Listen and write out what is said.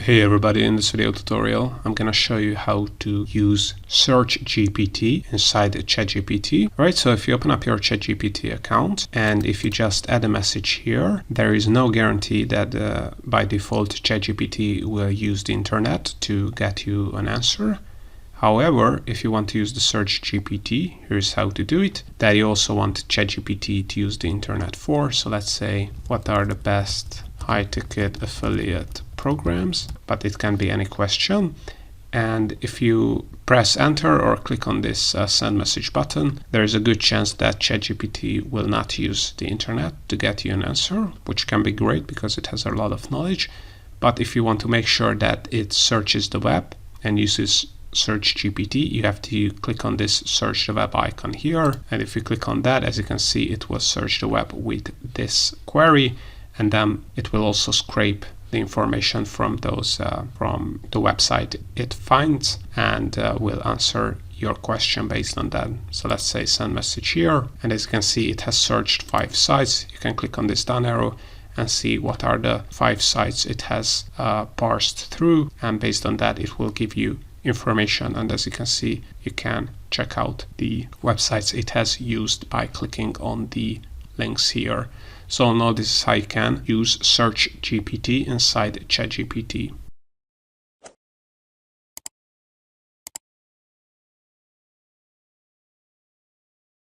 Hey everybody, in this video tutorial I'm gonna show you how to use Search GPT inside ChatGPT. Alright, so if you open up your ChatGPT account and if you just add a message here, there is no guarantee that by default ChatGPT will use the internet to get you an answer. However, if you want to use the Search GPT, here's how to do it. That you also want ChatGPT to use the internet for. So let's say, what are the best high-ticket affiliate programs, but it can be any question. And if you press enter or click on this send message button, there is a good chance that ChatGPT will not use the internet to get you an answer, which can be great because it has a lot of knowledge. But if you want to make sure that it searches the web and uses Search GPT, you have to click on this search the web icon here. And if you click on that, as you can see, it will search the web with this query, and then it will also scrape the information from those from the website it finds and will answer your question based on that. So let's say send message here, and as you can see, it has searched 5 sites. You can click on this down arrow and see what are the 5 sites it has parsed through, and based on that it will give you information. And as you can see, you can check out the websites it has used by clicking on the links here. So now this is how you can use Search GPT inside ChatGPT.